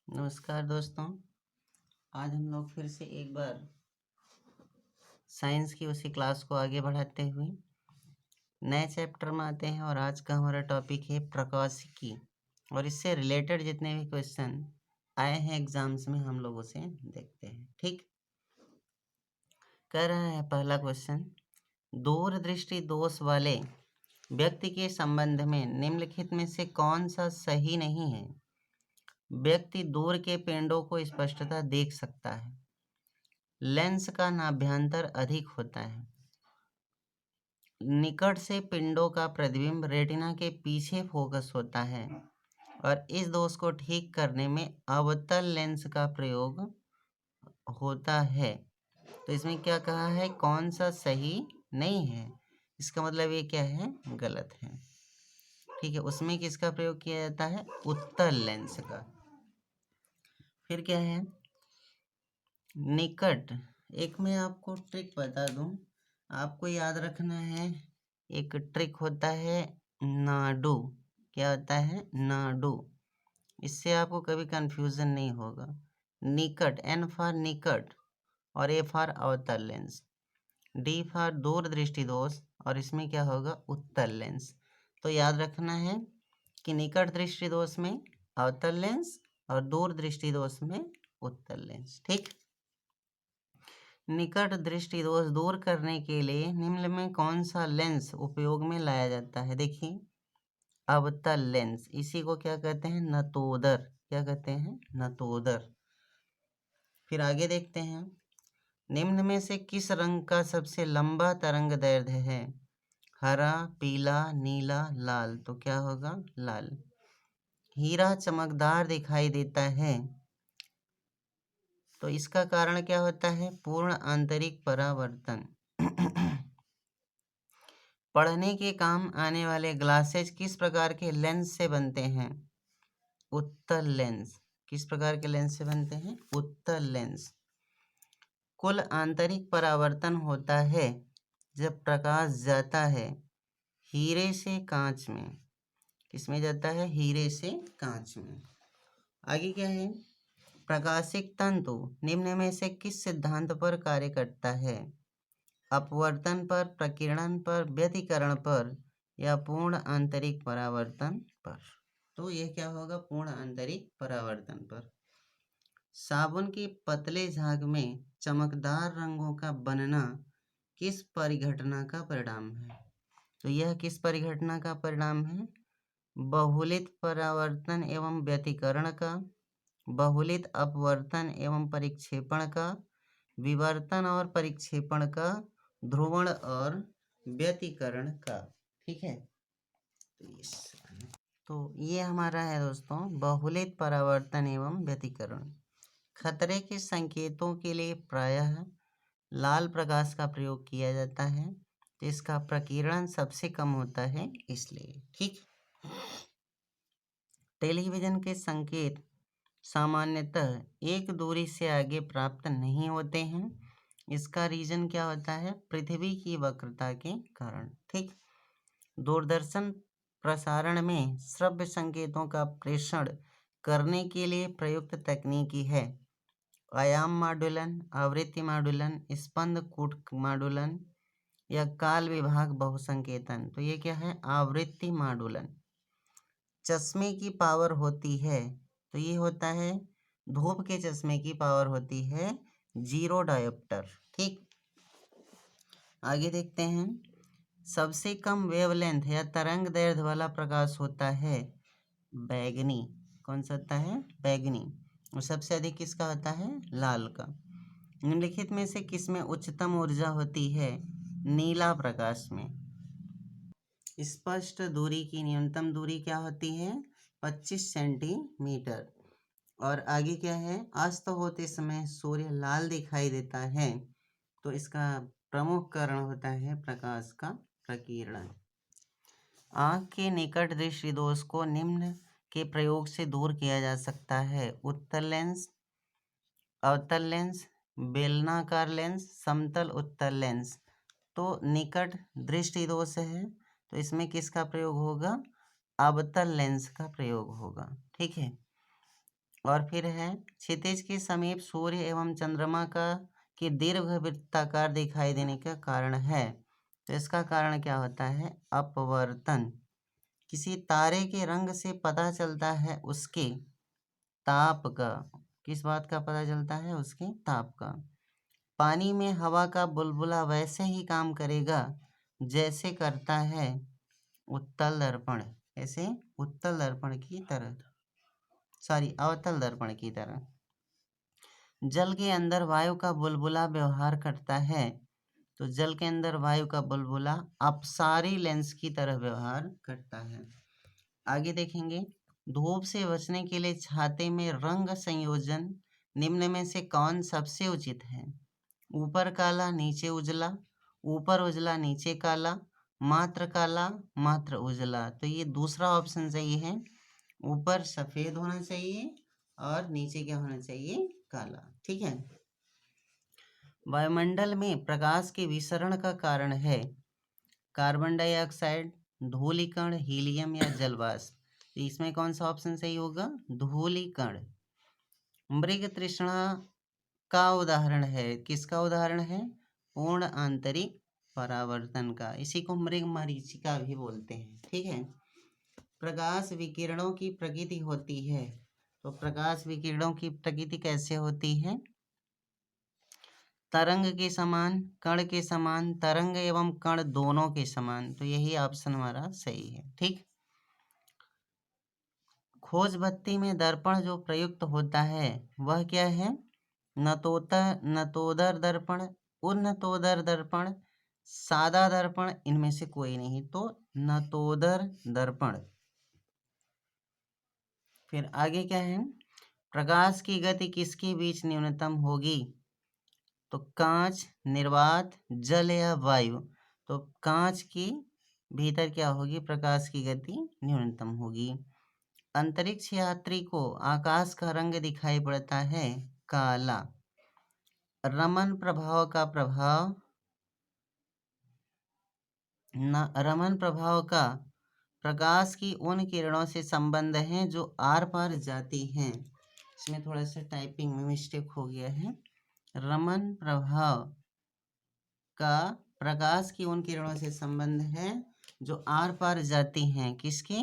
नमस्कार दोस्तों। आज हम लोग फिर से एक बार साइंस की उसी क्लास को आगे बढ़ाते हुए नए चैप्टर में आते हैं और आज का हमारा टॉपिक है प्रकाशिकी और इससे रिलेटेड जितने भी क्वेश्चन आए हैं एग्जाम्स में हम लोग उसे देखते हैं। ठीक, कह रहा है पहला क्वेश्चन, दूरदृष्टि दोष वाले व्यक्ति के संबंध में निम्नलिखित में से कौन सा सही नहीं है। व्यक्ति दूर के पिंडों को स्पष्टता देख सकता है, लेंस का नाभ्यंतर अधिक होता है, निकट से पिंडों का प्रतिबिंब रेटिना के पीछे फोकस होता है और इस दोष को ठीक करने में अवतल लेंस का प्रयोग होता है। तो इसमें क्या कहा है, कौन सा सही नहीं है, इसका मतलब ये क्या है, गलत है। ठीक है, उसमें किसका प्रयोग किया जाता है, उत्तल लेंस का। फिर क्या है, निकट, एक मैं आपको ट्रिक बता दूं, आपको याद रखना है। एक ट्रिक होता है नाडू, क्या होता है, नाडू। इससे आपको कभी कंफ्यूजन नहीं होगा। निकट, एन फॉर निकट और ए फॉर अवतल लेंस, डी फॉर दूर दृष्टि दोष और इसमें क्या होगा, उत्तल लेंस। तो याद रखना है कि निकट दृष्टि दोष में अवतल लेंस और दूर दृष्टि दोष में उत्तल लेंस। ठीक, निकट दृष्टि दोष दूर करने के लिए निम्न में कौन सा लेंस उपयोग में लाया जाता है। देखिए, अवतल लेंस, इसी को क्या कहते हैं, नतोदर। क्या कहते हैं, नतोदर। फिर आगे देखते हैं, निम्न में से किस रंग का सबसे लंबा तरंग दैर्ध्य है, हरा, पीला, नीला, लाल। तो क्या होगा, लाल। हीरा चमकदार दिखाई देता है, तो इसका कारण क्या होता है, पूर्ण आंतरिक परावर्तन। पढ़ने के काम आने वाले ग्लासेज किस प्रकार के लेंस से बनते हैं, उत्तल लेंस। किस प्रकार के लेंस से बनते हैं, उत्तल लेंस। कुल आंतरिक परावर्तन होता है जब प्रकाश जाता है हीरे से कांच में। किसमें जाता है, हीरे से कांच में। आगे क्या है, प्रकाशिक तंतु निम्न में से किस सिद्धांत पर कार्य करता है, अपवर्तन पर, प्रकीर्णन पर, व्यतिकरण पर या पूर्ण आंतरिक परावर्तन पर। तो यह क्या होगा, पूर्ण आंतरिक परावर्तन पर। साबुन के पतले झाग में चमकदार रंगों का बनना किस परिघटना का परिणाम है। तो यह किस परिघटना का परिणाम है, बहुलित परावर्तन एवं व्यतिकरण का, बहुलित अपवर्तन एवं परिक्षेपण का, विवर्तन और परिक्षेपण का, ध्रुवण और व्यतिकरण का। ठीक है, तो ये हमारा है दोस्तों, बहुलित परावर्तन एवं व्यतिकरण। खतरे के संकेतों के लिए प्रायः लाल प्रकाश का प्रयोग किया जाता है, तो इसका प्रकीर्णन सबसे कम होता है इसलिए। ठीक, टेलीविजन के संकेत सामान्यतः एक दूरी से आगे प्राप्त नहीं होते हैं, इसका रीजन क्या होता है, पृथ्वी की वक्रता के कारण। ठीक, दूरदर्शन प्रसारण में श्रव्य संकेतों का प्रेषण करने के लिए प्रयुक्त तकनीकी है आयाम माडुलन, आवृत्ति माडुलन, स्पंद कूट माडुलन या काल विभाग बहुसंकेतन। तो ये क्या है, आवृत्ति माडुलन। चश्मे की पावर होती है, तो ये होता है, धूप के चश्मे की पावर होती है 0 डायोप्टर। ठीक, आगे देखते हैं, सबसे कम वेवलेंथ या तरंग दैर्ध्य वाला प्रकाश होता है बैगनी। कौन सा होता है, बैगनी। और सबसे अधिक किसका होता है, लाल का। निम्नलिखित में से किसमें उच्चतम ऊर्जा होती है, नीला प्रकाश में। स्पष्ट दूरी की न्यूनतम दूरी क्या होती है, 25 सेंटीमीटर। और आगे क्या है, अस्त होते समय सूर्य लाल दिखाई देता है, तो इसका प्रमुख कारण होता है प्रकाश का प्रकीर्णन। आँख के निकट दृष्टि दोष को निम्न के प्रयोग से दूर किया जा सकता है, उत्तल लेंस, अवतल लेंस, बेलनाकार लेंस, समतल उत्तल लेंस। तो निकट दृष्टि दोष है, तो इसमें किसका प्रयोग होगा, अवतल लेंस का प्रयोग होगा। ठीक है, और फिर है क्षितिज के समीप सूर्य एवं चंद्रमा का की दीर्घ वृत्ताकार दिखाई देने का कारण है। तो इसका कारण क्या होता है? अपवर्तन। किसी तारे के रंग से पता चलता है उसके ताप का। किस बात का पता चलता है? उसके ताप का। पानी में हवा का बुलबुला वैसे ही काम करेगा जैसे करता है उत्तल दर्पण। ऐसे उत्तल दर्पण की तरह, सॉरी, अवतल दर्पण की तरह। जल के अंदर वायु का बुलबुला व्यवहार करता है। तो जल के अंदर वायु का बुलबुला अपसारी लेंस की तरह व्यवहार करता है। आगे देखेंगे, धूप से बचने के लिए छाते में रंग संयोजन निम्न में से कौन सबसे उचित है? ऊपर काला नीचे उजला, ऊपर उजला नीचे काला, मात्र काला मात्र उजला। तो ये दूसरा ऑप्शन सही है। ऊपर सफेद होना चाहिए और नीचे क्या होना चाहिए? काला। ठीक है। वायुमंडल में प्रकाश के विसरण का कारण है कार्बन डाइऑक्साइड, धूलिकण, हीलियम या जलवाष्प। तो इसमें कौन सा ऑप्शन सही होगा? धूलिकण। मृग तृष्णा का उदाहरण है, किसका उदाहरण है? पूर्ण आंतरिक परावर्तन का। इसी को मृग मरीचिका भी बोलते हैं। ठीक है। प्रकाश विकिरणों की प्रकृति होती है। तो प्रकाश विकिरणों की प्रकृति कैसे होती है? तरंग के समान, कण के समान, तरंग एवं कण दोनों के समान। तो यही ऑप्शन हमारा सही है। ठीक। खोज बत्ती में दर्पण जो प्रयुक्त होता है वह क्या है? नतोदर दर्पण, उन्नतोदर दर्पण, सादा दर्पण, इनमें से कोई नहीं। तो नतोदर दर्पण। फिर आगे क्या है? प्रकाश की गति किसके बीच न्यूनतम होगी? तो कांच, निर्वात, जल या वायु। तो कांच की भीतर क्या होगी? प्रकाश की गति न्यूनतम होगी। अंतरिक्ष यात्री को आकाश का रंग दिखाई पड़ता है काला। रमन प्रभाव का प्रभाव, रमन प्रभाव का प्रकाश की उन किरणों से संबंध है जो आर पार जाती हैं। इसमें थोड़ा सा टाइपिंग में मिस्टेक हो गया है। रमन प्रभाव का प्रकाश की उन किरणों से संबंध है जो आर पार जाती हैं। किसके?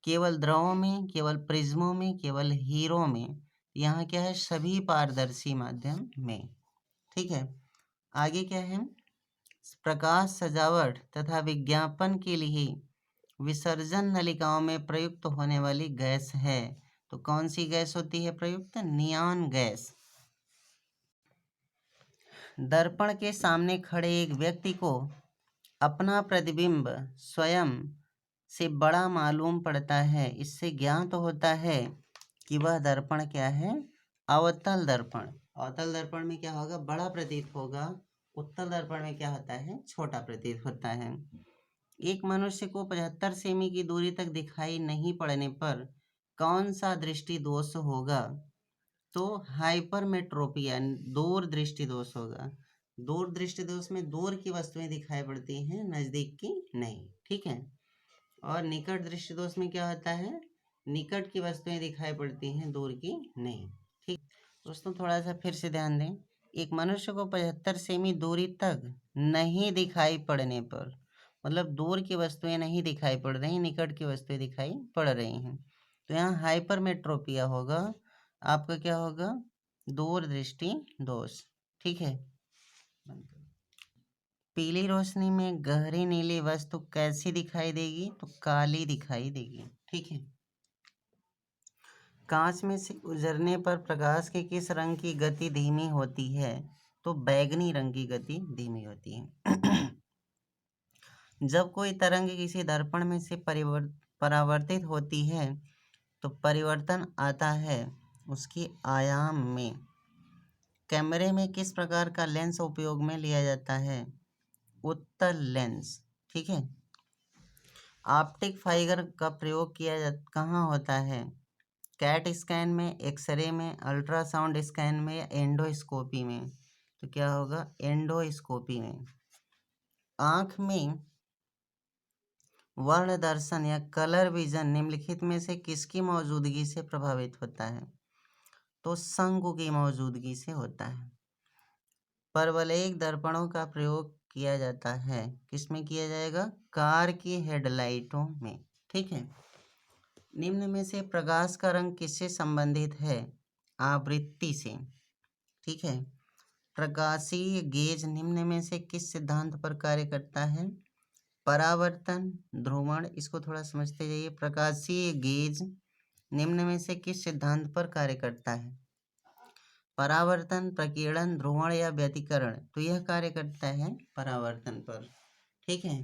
केवल द्रवों में, केवल प्रिज्मों में, केवल हीरों में। यहाँ क्या है? सभी पारदर्शी माध्यम में। ठीक है। आगे क्या है? प्रकाश सजावट तथा विज्ञापन के लिए विसर्जन नलिकाओं में प्रयुक्त होने वाली गैस है। तो कौन सी गैस होती है प्रयुक्त? Neon gas. दर्पण के सामने खड़े एक व्यक्ति को अपना प्रतिबिंब स्वयं से बड़ा मालूम पड़ता है। इससे ज्ञात होता है कि वह दर्पण क्या है? अवतल दर्पण। अवतल दर्पण में क्या होगा? बड़ा प्रतीत होगा। उत्तल दर्पण में क्या होता है? छोटा प्रतीत होता है। एक मनुष्य को 75 सेमी की दूरी तक दिखाई नहीं पड़ने पर कौन सा दृष्टि दोष होगा? तो हाइपरमेट्रोपिया, दूर दृष्टि दोष होगा। दूर दृष्टि दोष में दूर की वस्तुएं दिखाई पड़ती हैं, नजदीक की नहीं। ठीक है। और निकट दृष्टि दोष में क्या होता है? निकट की वस्तुएं दिखाई पड़ती हैं, दूर की नहीं। ठीक दोस्तों, थोड़ा सा फिर से ध्यान दें। एक मनुष्य को 75 सेमी दूरी तक नहीं दिखाई पड़ने पर, मतलब दूर की वस्तुएं नहीं दिखाई पड़ रही, निकट की वस्तुएं दिखाई पड़ रही हैं। तो यहाँ हाइपरमेट्रोपिया होगा। आपका क्या होगा? दूर दृष्टि दोष। ठीक है। पीली रोशनी में गहरी नीली वस्तु कैसी दिखाई देगी? तो काली दिखाई देगी। ठीक है। कांच में से गुजरने पर प्रकाश के किस रंग की गति धीमी होती है? तो बैगनी रंग की गति धीमी होती है। जब कोई तरंग किसी दर्पण में से परावर्तित होती है तो परिवर्तन आता है उसके आयाम में। कैमरे में किस प्रकार का लेंस उपयोग में लिया जाता है? उत्तल लेंस। ठीक है। ऑप्टिक फाइबर का प्रयोग कहाँ होता है? कैट स्कैन में, एक्सरे में, अल्ट्रासाउंड स्कैन में या एंडोस्कोपी में? तो क्या होगा? एंडोस्कोपी में। आँख में वर्ण दर्शन या कलर विजन निम्नलिखित में से किसकी मौजूदगी से प्रभावित होता है? तो शंकु की मौजूदगी से होता है। परवलयिक दर्पणों का प्रयोग किया जाता है, किसमें किया जाएगा? कार की हेडलाइटों में। ठीक है। निम्न में से प्रकाश का रंग किससे संबंधित है? आवृत्ति से। ठीक है। प्रकाशीय गेज निम्न में से किस सिद्धांत पर कार्य करता है? परावर्तन, ध्रुवण। इसको थोड़ा समझते जाइए। प्रकाशीय गेज निम्न में से किस सिद्धांत पर कार्य करता है? परावर्तन, प्रकीर्णन, ध्रुवण या व्यतिकरण। तो यह कार्य करता है परावर्तन पर। ठीक है।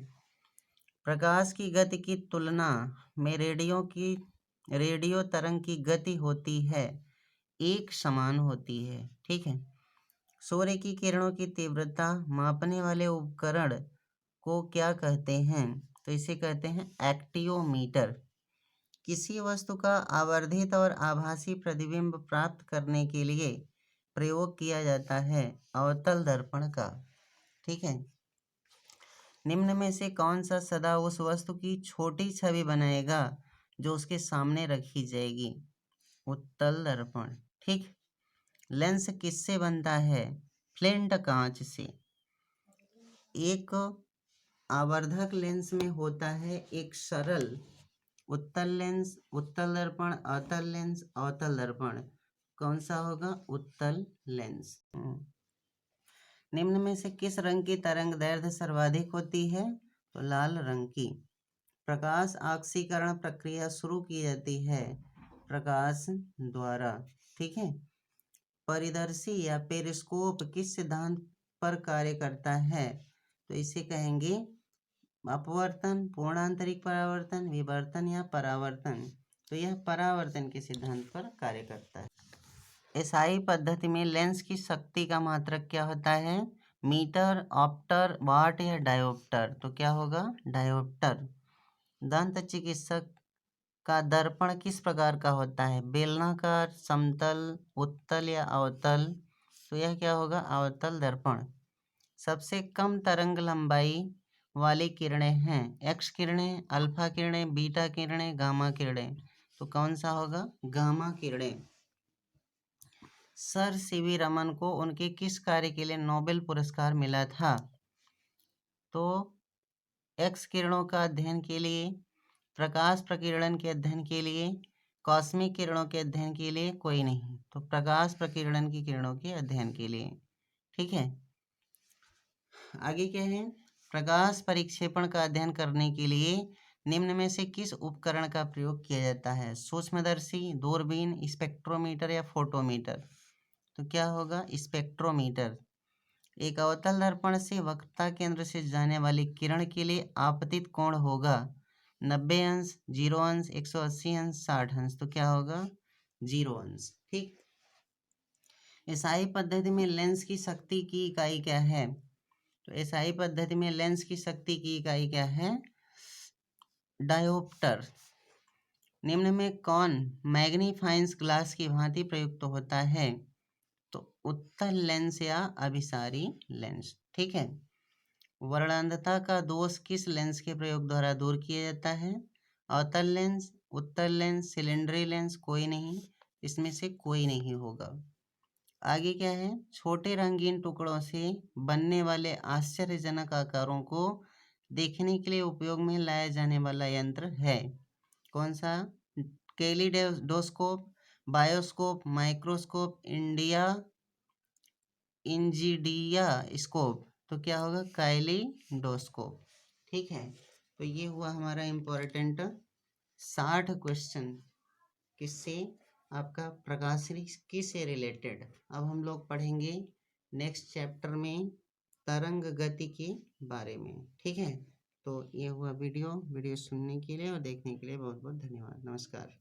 प्रकाश की गति की तुलना में रेडियो तरंग की गति होती है, एक समान होती है। ठीक है। सूर्य की किरणों की तीव्रता मापने वाले उपकरण को क्या कहते हैं? तो इसे कहते हैं एक्टियोमीटर। किसी वस्तु का आवर्धित और आभासी प्रतिबिंब प्राप्त करने के लिए प्रयोग किया जाता है अवतल दर्पण का। ठीक है। निम्न में से कौन सा सदा उस वस्तु की छोटी छवि बनाएगा जो उसके सामने रखी जाएगी? उत्तल दर्पण। ठीक। लेंस किससे बनता है? फ्लिंट कांच से। एक आवर्धक लेंस में होता है एक सरल उत्तल लेंस, उत्तल दर्पण, अवतल लेंस, अवतल दर्पण। कौन सा होगा? उत्तल लेंस। निम्न में से किस रंग की तरंग दैर्ध्य सर्वाधिक होती है? तो लाल रंग की। प्रकाश ऑक्सीकरण प्रक्रिया शुरू की जाती है प्रकाश द्वारा। ठीक है। परिदर्शी या पेरिस्कोप किस सिद्धांत पर कार्य करता है? तो इसे कहेंगे अपवर्तन, पूर्णांतरिक परावर्तन, विवर्तन या परावर्तन। तो यह परावर्तन के सिद्धांत पर कार्य करता है। एसआई पद्धति में लेंस की शक्ति का मात्रक क्या होता है? मीटर, ऑप्टर, वाट या डायोप्टर। तो क्या होगा? डायोप्टर। दंत चिकित्सक का दर्पण किस प्रकार का होता है? बेलनाकार, समतल, उत्तल या अवतल। तो यह क्या होगा? अवतल दर्पण। सबसे कम तरंग लंबाई वाली किरणें हैं एक्स किरणें, अल्फा किरणें, बीटा किरणें, गामा किरणें। तो कौन सा होगा? गामा किरणें। सर सीवी रमन को उनके किस कार्य के लिए नोबेल पुरस्कार मिला था? तो एक्स किरणों का अध्ययन के लिए, प्रकाश प्रकीर्णन के अध्ययन के लिए, कॉस्मिक किरणों के अध्ययन के लिए, कोई नहीं। तो प्रकाश प्रकीर्णन की किरणों के अध्ययन के लिए। ठीक है। आगे क्या है? प्रकाश परिक्षेपण का अध्ययन करने के लिए निम्न में से किस उपकरण का प्रयोग किया जाता है? सूक्ष्मदर्शी, दूरबीन, स्पेक्ट्रोमीटर या फोटोमीटर। तो क्या होगा? स्पेक्ट्रोमीटर। एक अवतल दर्पण से वक्रता केंद्र से जाने वाली किरण के लिए आपतित कोण होगा 90 अंश, 0 अंश, 180 अंश, 60 अंश। तो क्या होगा? 0 अंश। ठीक। एसआई पद्धति में लेंस की शक्ति की इकाई क्या है? तो एसआई पद्धति में लेंस की शक्ति की इकाई क्या है? डायोप्टर। निम्न में कौन मैग्नीफाइंग ग्लास की भांति प्रयुक्त होता है? तो उत्तल लेंस या अभिसारी लेंस। ठीक है। वर्णंधता का दोष किस लेंस के प्रयोग द्वारा दूर किया जाता है? अवतल लेंस, उत्तल लेंस, सिलेंडरी लेंस, कोई नहीं। इसमें से कोई नहीं होगा। आगे क्या है? छोटे रंगीन टुकड़ों से बनने वाले आश्चर्यजनक आकारों को देखने के लिए उपयोग में लाया जाने वाला यंत्र है कौन सा? कैलिडोस्कोप, बायोस्कोप, माइक्रोस्कोप, इंजीडिया स्कोप। तो क्या होगा? कैलिडोस्कोप। ठीक है। तो ये हुआ हमारा इम्पोर्टेंट 60 क्वेश्चन किससे? आपका प्रकाशिकी से रिलेटेड। अब हम लोग पढ़ेंगे नेक्स्ट चैप्टर में तरंग गति के बारे में। ठीक है। तो ये हुआ वीडियो सुनने के लिए और देखने के लिए बहुत बहुत धन्यवाद। नमस्कार।